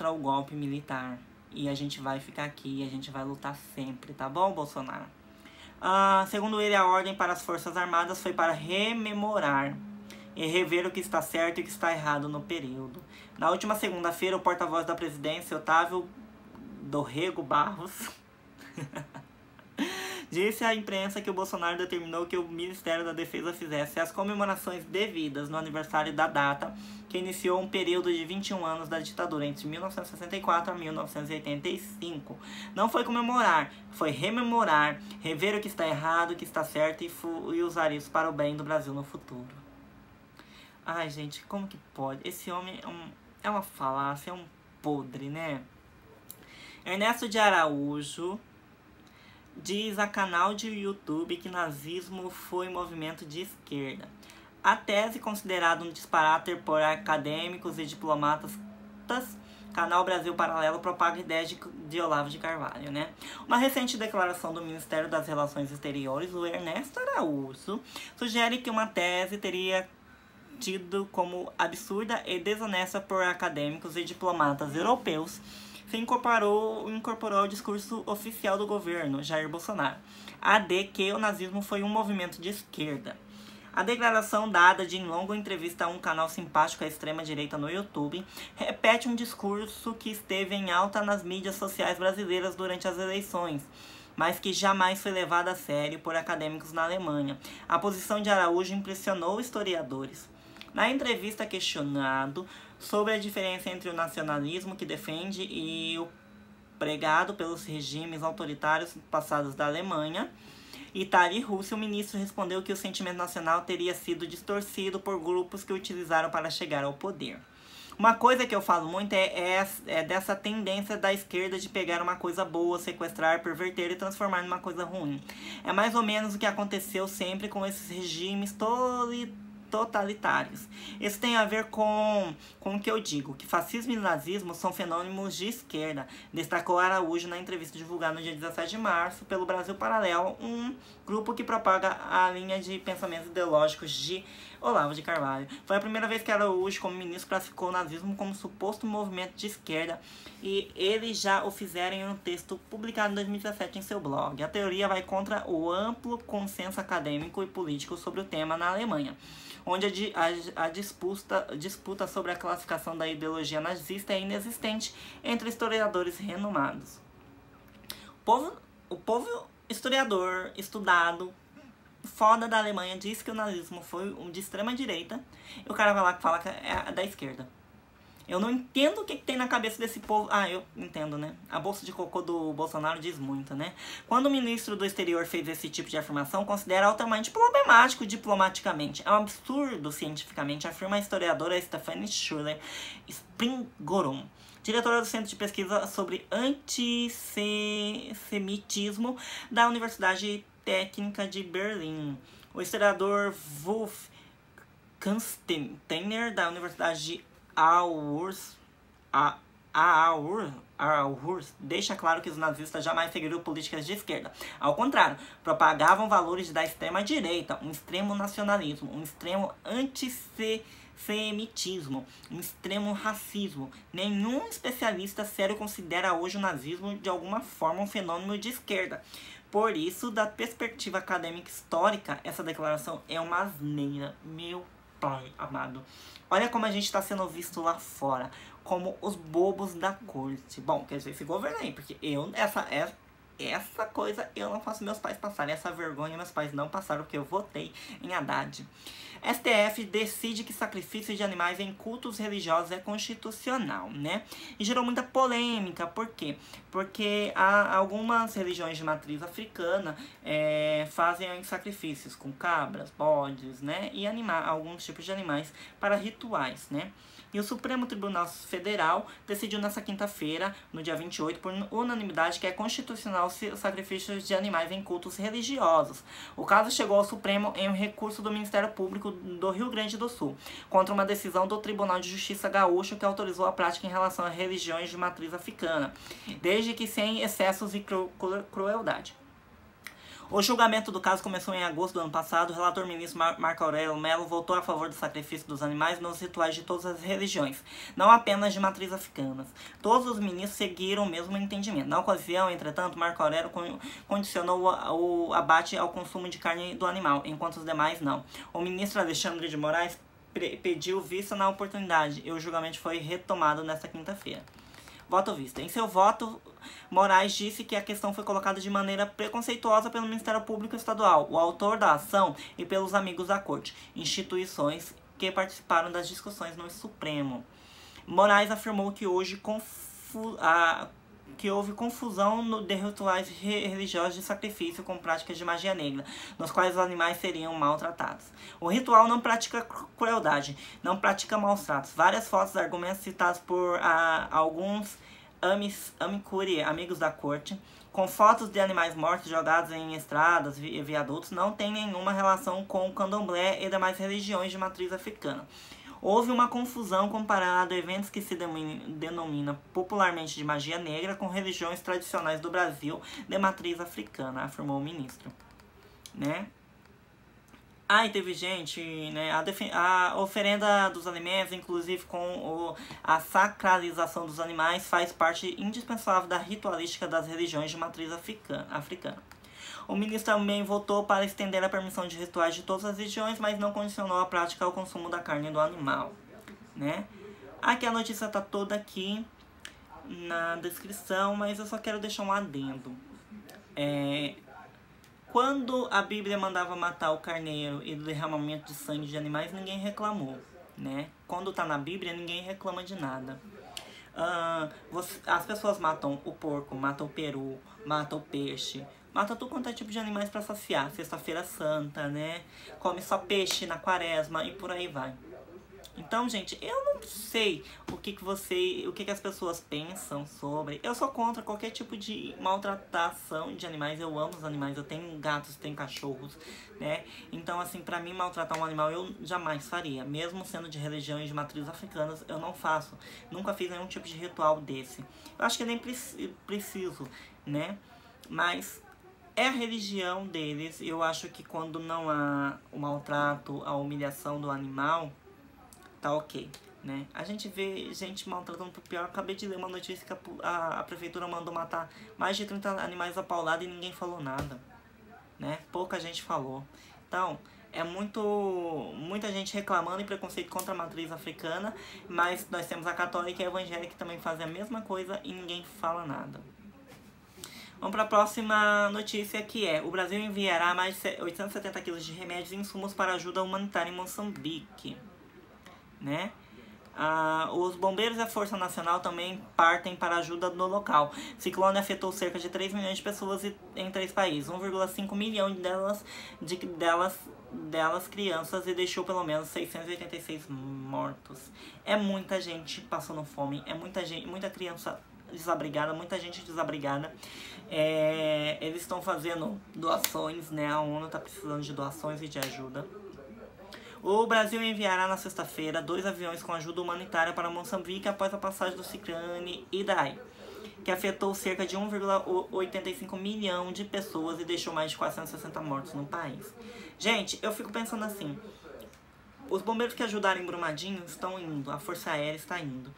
o golpe militar. E a gente vai ficar aqui e a gente vai lutar sempre, tá bom, Bolsonaro? Segundo ele, a ordem para as Forças Armadas foi para rememorar e rever o que está certo e o que está errado no período. Na última segunda-feira, o porta-voz da presidência, Otávio Dorrego Barros, disse à imprensa que o Bolsonaro determinou que o Ministério da Defesa fizesse as comemorações devidas no aniversário da data, que iniciou um período de 21 anos da ditadura, entre 1964 a 1985. Não foi comemorar, foi rememorar, rever o que está errado, o que está certo e usar isso para o bem do Brasil no futuro. Ai, gente, como que pode? Esse homem é uma falácia, é um podre, né? Ernesto de Araújo diz a canal de YouTube que nazismo foi movimento de esquerda. A tese, considerada um disparate por acadêmicos e diplomatas, Canal Brasil Paralelo propaga ideias de Olavo de Carvalho, né? Uma recente declaração do Ministério das Relações Exteriores, o Ernesto Araújo, sugere que uma tese teria tido como absurda e desonesta por acadêmicos e diplomatas europeus, se incorporou ao discurso oficial do governo, Jair Bolsonaro, a de que o nazismo foi um movimento de esquerda. A declaração dada em longa entrevista a um canal simpático à extrema-direita no YouTube repete um discurso que esteve em alta nas mídias sociais brasileiras durante as eleições, mas que jamais foi levado a sério por acadêmicos na Alemanha. A posição de Araújo impressionou historiadores. Na entrevista, questionado sobre a diferença entre o nacionalismo que defende e o pregado pelos regimes autoritários passados da Alemanha, Itália e Rússia, o ministro respondeu que o sentimento nacional teria sido distorcido por grupos que o utilizaram para chegar ao poder. Uma coisa que eu falo muito é dessa tendência da esquerda de pegar uma coisa boa, sequestrar, perverter e transformar numa coisa ruim. É mais ou menos o que aconteceu sempre com esses regimes totalitários. Isso tem a ver com o que eu digo, que fascismo e nazismo são fenômenos de esquerda, destacou Araújo na entrevista divulgada no dia 17 de março pelo Brasil Paralelo, um grupo que propaga a linha de pensamentos ideológicos de Olavo de Carvalho. Foi a primeira vez que Araújo, como ministro, classificou o nazismo como suposto movimento de esquerda, e eles já o fizeram em um texto publicado em 2017 em seu blog. A teoria vai contra o amplo consenso acadêmico e político sobre o tema na Alemanha, onde a disputa sobre a classificação da ideologia nazista é inexistente entre historiadores renomados. O povo historiador, estudado, foda da Alemanha, diz que o nazismo foi um de extrema direita, e o cara vai lá que fala que é da esquerda. Eu não entendo o que tem na cabeça desse povo. Ah, eu entendo, né? A bolsa de cocô do Bolsonaro diz muito, né? Quando o ministro do exterior fez esse tipo de afirmação, considera altamente problemático diplomaticamente. É um absurdo cientificamente, afirma a historiadora Stephanie Schuller Springorum, diretora do Centro de Pesquisa sobre Antissemitismo da Universidade Técnica de Berlim. O historiador Wolf Kansteiner, da Universidade de Aarhus, deixa claro que os nazistas jamais seguiriam políticas de esquerda. Ao contrário, propagavam valores da extrema-direita, um extremo nacionalismo, um extremo antissemitismo, um extremo racismo. Nenhum especialista sério considera hoje o nazismo de alguma forma um fenômeno de esquerda. Por isso, da perspectiva acadêmica histórica, essa declaração é uma asneira, meu pai amado. Olha como a gente está sendo visto lá fora, como os bobos da corte. Bom, quer dizer, esse governo aí, porque essa coisa eu não faço meus pais passarem. Essa vergonha meus pais não passaram, porque eu votei em Haddad. STF decide que sacrifício de animais em cultos religiosos é constitucional, né? E gerou muita polêmica. Por quê? Porque algumas religiões de matriz africana fazem sacrifícios com cabras, bodes, né? E alguns tipos de animais para rituais, né? E o Supremo Tribunal Federal decidiu nessa quinta-feira, no dia 28, por unanimidade, que é constitucional os sacrifícios de animais em cultos religiosos. O caso chegou ao Supremo em um recurso do Ministério Público do Rio Grande do Sul, contra uma decisão do Tribunal de Justiça Gaúcho que autorizou a prática em relação a religiões de matriz africana, desde que sem excessos e crueldade. O julgamento do caso começou em agosto do ano passado. O relator ministro Marco Aurélio Mello votou a favor do sacrifício dos animais nos rituais de todas as religiões, não apenas de matriz africanas. Todos os ministros seguiram o mesmo entendimento. Na ocasião, entretanto, Marco Aurélio condicionou o abate ao consumo de carne do animal, enquanto os demais não. O ministro Alexandre de Moraes pediu vista na oportunidade e o julgamento foi retomado nesta quinta-feira. Voto vista. Em seu voto, Moraes disse que a questão foi colocada de maneira preconceituosa pelo Ministério Público Estadual, o autor da ação, e pelos amigos da Corte, instituições que participaram das discussões no Supremo. Moraes afirmou que houve confusão de rituais religiosos de sacrifício com práticas de magia negra, nos quais os animais seriam maltratados. O ritual não pratica crueldade, não pratica maus tratos. Várias fotos e argumentos citados por alguns amicuri, amigos da corte, com fotos de animais mortos jogados em estradas e viadutos, não tem nenhuma relação com o candomblé e demais religiões de matriz africana. Houve uma confusão comparando eventos que se denomina popularmente de magia negra com religiões tradicionais do Brasil de matriz africana, afirmou o ministro, né? E teve gente, né? A oferenda dos alimentos, inclusive com a sacralização dos animais, faz parte indispensável da ritualística das religiões de matriz africana. O ministro também votou para estender a permissão de rituais de todas as religiões, mas não condicionou a prática ao consumo da carne do animal, né? Aqui a notícia tá toda aqui na descrição, mas eu só quero deixar um adendo. Quando a Bíblia mandava matar o carneiro e o derramamento de sangue de animais, ninguém reclamou, né? Quando tá na Bíblia, ninguém reclama de nada. As pessoas matam o porco, matam o peru, matam o peixe, matam tudo quanto é tipo de animais pra saciar. Sexta-feira Santa, né? Come só peixe na quaresma e por aí vai. Então, gente, eu não sei o que as pessoas pensam sobre. Eu sou contra qualquer tipo de maltratação de animais. Eu amo os animais, eu tenho gatos, tenho cachorros, né? Então, assim, pra mim, maltratar um animal eu jamais faria. Mesmo sendo de religiões de matrizes africanas, eu não faço. Nunca fiz nenhum tipo de ritual desse. Eu acho que nem preciso, né? Mas é a religião deles. Eu acho que quando não há o maltrato, a humilhação do animal, tá ok, né? A gente vê gente maltratando por pior. Acabei de ler uma notícia que a prefeitura mandou matar mais de 30 animais a paulada e ninguém falou nada, né? Pouca gente falou. Então, é muita gente reclamando e preconceito contra a matriz africana, mas nós temos a católica e a evangélica que também fazem a mesma coisa e ninguém fala nada. Vamos para a próxima notícia, que é: o Brasil enviará mais 870 quilos de remédios e insumos para ajuda humanitária em Moçambique, né? Os bombeiros e a Força Nacional também partem para ajuda no local. O ciclone afetou cerca de 3 milhões de pessoas em 3 países, 1,5 milhão delas crianças, e deixou pelo menos 686 mortos. É muita gente passando fome, é muita criança desabrigada, muita gente desabrigada. Eles estão fazendo doações, né? A ONU está precisando de doações e de ajuda. O Brasil enviará na sexta-feira 2 aviões com ajuda humanitária para Moçambique após a passagem do ciclone Idai, que afetou cerca de 1,85 milhão de pessoas e deixou mais de 460 mortos no país. Gente, eu fico pensando assim: os bombeiros que ajudaram em Brumadinho estão indo, a Força Aérea está indo.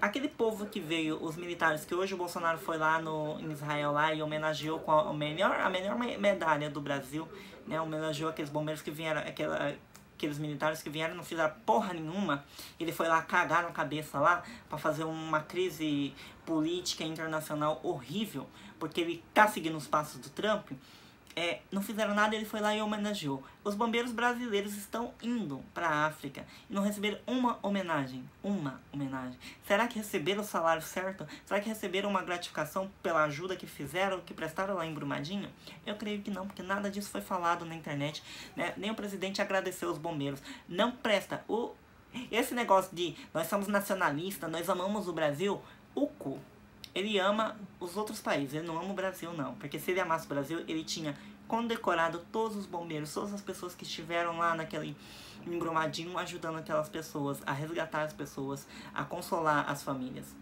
Aquele povo que veio, os militares, que hoje o Bolsonaro foi lá em Israel lá e homenageou com a melhor medalha do Brasil, né? Homenageou aqueles bombeiros que vieram, aqueles militares que vieram, não fizeram porra nenhuma. Ele foi lá cagar na cabeça lá pra fazer uma crise política internacional horrível, porque ele tá seguindo os passos do Trump. Não fizeram nada, ele foi lá e homenageou. Os bombeiros brasileiros estão indo pra África e não receberam uma homenagem. Será que receberam o salário certo? Será que receberam uma gratificação pela ajuda que fizeram, que prestaram lá em Brumadinho? Eu creio que não, porque nada disso foi falado na internet, né? Nem o presidente agradeceu os bombeiros. Não presta. Esse negócio de nós somos nacionalistas, nós amamos o Brasil, o cu. Ele ama os outros países, ele não ama o Brasil não. Porque se ele amasse o Brasil, ele tinha condecorado todos os bombeiros, todas as pessoas que estiveram lá em Brumadinho ajudando aquelas pessoas, a resgatar as pessoas, a consolar as famílias.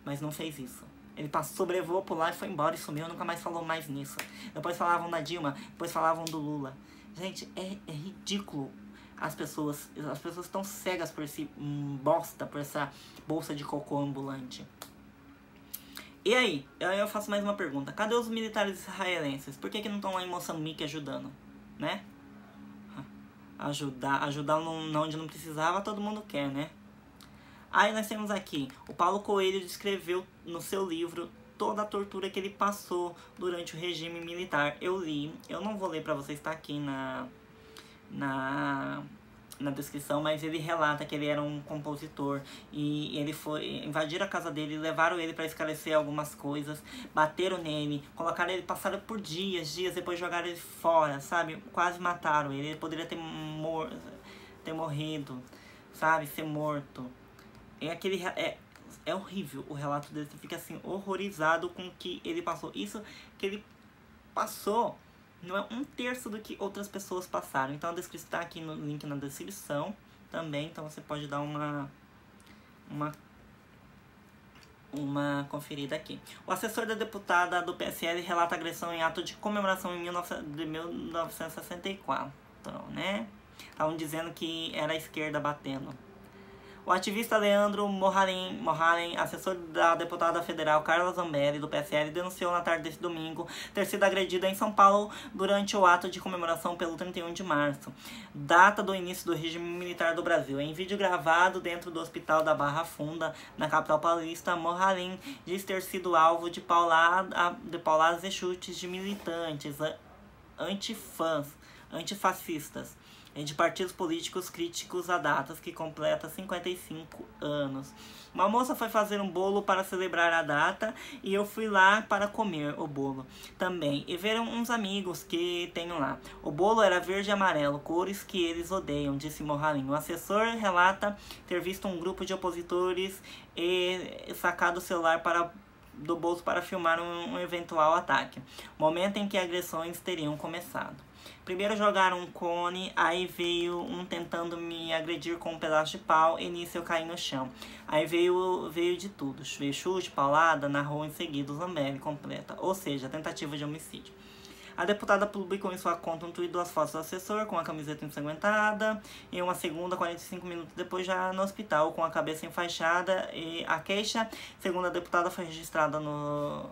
Mas não fez isso. Ele sobrevoou por lá e foi embora e sumiu, nunca mais falou mais nisso. Depois falavam da Dilma, depois falavam do Lula. Gente, é ridículo. As pessoas estão cegas por esse bosta, por essa bolsa de cocô ambulante. E aí, eu faço mais uma pergunta. Cadê os militares israelenses? Por que não estão lá em Moçambique ajudando? Né? Ajudar onde não precisava, todo mundo quer, né? Aí nós temos aqui, o Paulo Coelho descreveu no seu livro toda a tortura que ele passou durante o regime militar. Eu li, eu não vou ler pra vocês, tá aqui na descrição, mas ele relata que ele era um compositor e ele invadir a casa dele, levaram ele para esclarecer algumas coisas, bateram nele, colocaram ele, passaram por dias, depois jogaram ele fora, sabe? Quase mataram ele, ele poderia ter morrido, sabe? Ser morto. É horrível o relato dele, você fica assim horrorizado com o que ele passou. Isso que ele passou não é 1/3 do que outras pessoas passaram. Então a descrição está aqui no link na descrição também. Então você pode dar uma conferida aqui. O assessor da deputada do PSL relata agressão em ato de comemoração em 1964, né? Estavam dizendo que era a esquerda batendo. O ativista Leandro Mohalem, assessor da deputada federal Carla Zambelli, do PSL, denunciou na tarde desse domingo ter sido agredida em São Paulo durante o ato de comemoração pelo 31 de março, data do início do regime militar do Brasil. Em vídeo gravado dentro do hospital da Barra Funda, na capital paulista, Mohalem diz ter sido alvo de pauladas e chutes de militantes antifascistas. e de partidos políticos críticos a datas que completa 55 anos. Uma moça foi fazer um bolo para celebrar a data e eu fui lá para comer o bolo também. E viram uns amigos que tenho lá. O bolo era verde e amarelo, cores que eles odeiam, disse Mohalim. O assessor relata ter visto um grupo de opositores e sacado o celular do bolso para filmar um eventual ataque. Momento em que agressões teriam começado. Primeiro jogaram um cone, aí veio um tentando me agredir com um pedaço de pau e nisso eu caí no chão. Aí veio de tudo, veio chute, paulada, narrou em seguida o Zambelli completa, ou seja, tentativa de homicídio. A deputada publicou em sua conta um tweet 2 fotos do assessor com a camiseta ensanguentada e uma segunda 45 minutos depois já no hospital com a cabeça enfaixada. E a queixa, segundo a deputada, foi registrada no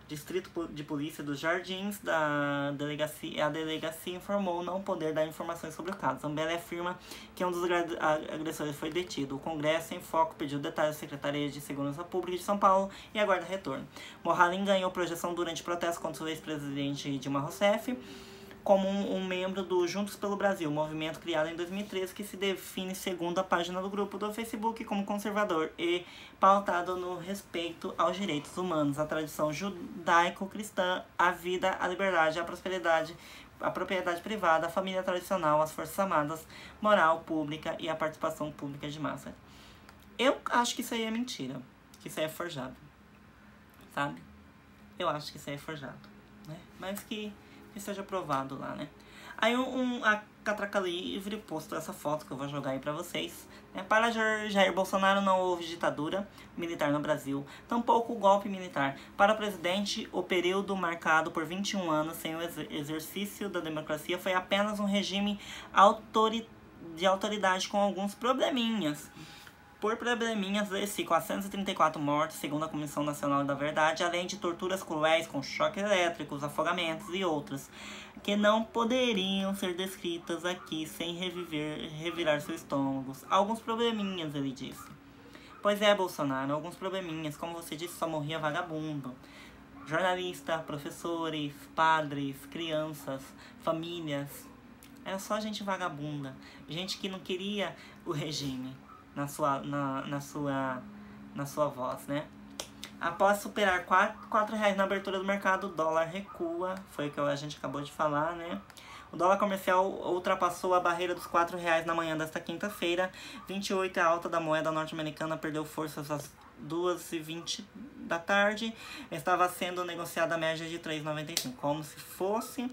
Distrito de Polícia dos Jardins da delegacia. A delegacia informou não poder dar informações sobre o caso. Zambelli afirma que um dos agressores foi detido. O Congresso em Foco pediu detalhes da Secretaria de Segurança Pública de São Paulo e aguarda retorno. Mohalim ganhou projeção durante protesto contra o ex-presidente Dilma Rousseff como um membro do Juntos pelo Brasil, movimento criado em 2013 que se define, segundo a página do grupo do Facebook, como conservador e pautado no respeito aos direitos humanos, a tradição judaico-cristã, a vida, a liberdade, a prosperidade, a propriedade privada, a família tradicional, as forças armadas, moral pública e a participação pública de massa. Eu acho que isso aí é mentira, que isso aí é forjado, sabe? Eu acho que isso aí é forjado, né? Mas que seja aprovado lá, né? Aí a Catraca Livre postou essa foto que eu vou jogar aí pra vocês, né? Para Jair Bolsonaro não houve ditadura militar no Brasil, tampouco golpe militar. Para o presidente, o período marcado por 21 anos sem o exercício da democracia foi apenas um regime de autoridade com alguns probleminhas. Por probleminhas desse 434 mortos, segundo a Comissão Nacional da Verdade, além de torturas cruéis com choques elétricos, afogamentos e outras, que não poderiam ser descritas aqui sem revirar seus estômagos. Alguns probleminhas, ele disse. Pois é, Bolsonaro, alguns probleminhas. Como você disse, só morria vagabundo. Jornalista, professores, padres, crianças, famílias. Era só gente vagabunda. Gente que não queria o regime. Na sua voz, né? Após superar R$4 na abertura do mercado, o dólar recua. Foi o que a gente acabou de falar, né? O dólar comercial ultrapassou a barreira dos R$4 na manhã desta quinta-feira. 28, a alta da moeda norte-americana perdeu forças às 2h20 da tarde. Estava sendo negociada a média de 3,95, como se fosse,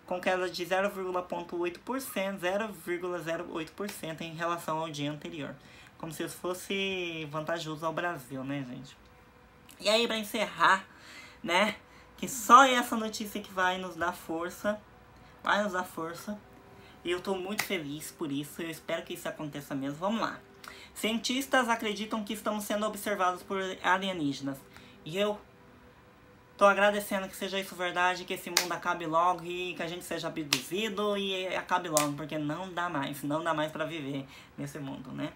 com queda de 0,08% em relação ao dia anterior. Como se isso fosse vantajoso ao Brasil, né, gente? E aí, pra encerrar, né, que só essa notícia que vai nos dar força. Vai nos dar força. E eu tô muito feliz por isso. Eu espero que isso aconteça mesmo. Vamos lá. Cientistas acreditam que estamos sendo observados por alienígenas. E eu tô agradecendo que seja isso verdade, que esse mundo acabe logo e que a gente seja abduzido e acabe logo, porque não dá mais pra viver nesse mundo, né?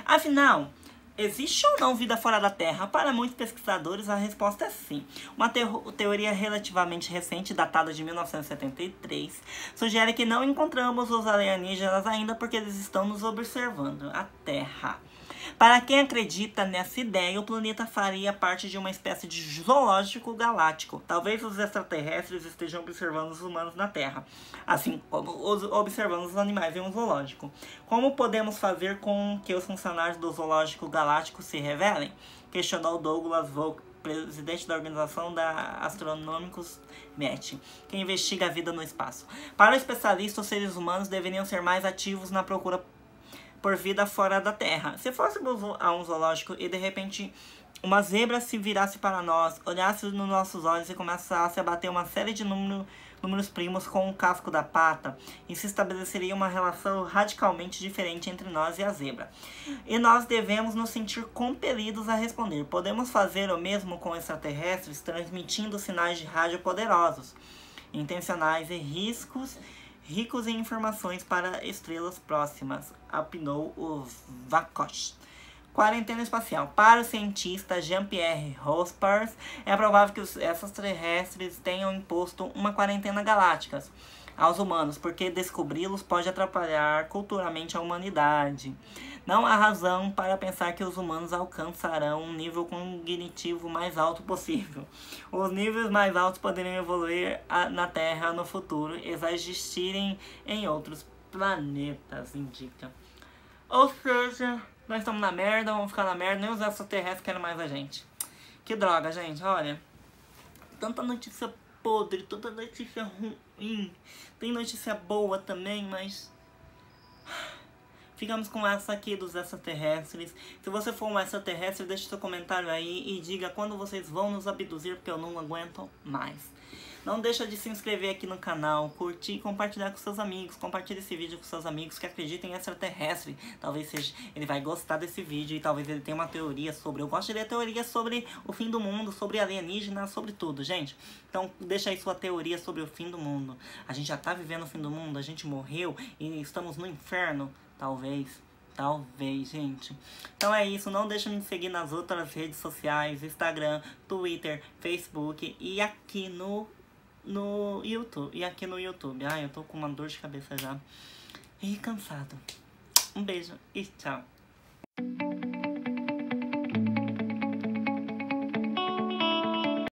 Afinal, existe ou não vida fora da Terra? Para muitos pesquisadores, a resposta é sim. Uma teoria relativamente recente, datada de 1973, sugere que não encontramos os alienígenas ainda porque eles estão nos observando, a Terra. Para quem acredita nessa ideia, o planeta faria parte de uma espécie de zoológico galáctico. Talvez os extraterrestres estejam observando os humanos na Terra, assim como observando os animais em um zoológico. Como podemos fazer com que os funcionários do zoológico galáctico se revelem? Questionou Douglas Volk, presidente da organização da Astronômicos MET, que investiga a vida no espaço. Para o especialista, os seres humanos deveriam ser mais ativos na procura por vida fora da Terra. Se fôssemos a um zoológico e de repente uma zebra se virasse para nós, olhasse nos nossos olhos e começasse a bater uma série de números primos com o casco da pata, e se estabeleceria uma relação radicalmente diferente entre nós e a zebra. E nós devemos nos sentir compelidos a responder. Podemos fazer o mesmo com extraterrestres, transmitindo sinais de rádio poderosos, intencionais e ricos em informações para estrelas próximas, opinou o Vakosh. Quarentena espacial. Para o cientista Jean-Pierre Hospers, é provável que os extraterrestres tenham imposto uma quarentena galáctica aos humanos, porque descobri-los pode atrapalhar culturalmente a humanidade. Não há razão para pensar que os humanos alcançarão um nível cognitivo mais alto possível. Os níveis mais altos poderiam evoluir na Terra no futuro e existirem em outros planetas, indica. Ou seja, nós estamos na merda, vamos ficar na merda, nem os extraterrestres querem mais a gente. Que droga, gente, olha. Tanta notícia podre, tanta notícia ruim. Tem notícia boa também, mas... ficamos com essa aqui dos extraterrestres. Se você for um extraterrestre, deixe seu comentário aí e diga quando vocês vão nos abduzir, porque eu não aguento mais. Não deixa de se inscrever aqui no canal, curtir e compartilhar com seus amigos. Compartilhe esse vídeo com seus amigos que acreditam em extraterrestre. Talvez ele vai gostar desse vídeo e talvez ele tenha uma teoria sobre... eu gosto de ler teoria sobre o fim do mundo, sobre alienígena, sobre tudo, gente. Então deixa aí sua teoria sobre o fim do mundo. A gente já tá vivendo o fim do mundo, a gente morreu e estamos no inferno, talvez. Talvez, gente. Então é isso. Não deixa de me seguir nas outras redes sociais. Instagram, Twitter, Facebook. E aqui no YouTube. E aqui no YouTube. Ai, eu tô com uma dor de cabeça já. E cansado. Um beijo e tchau.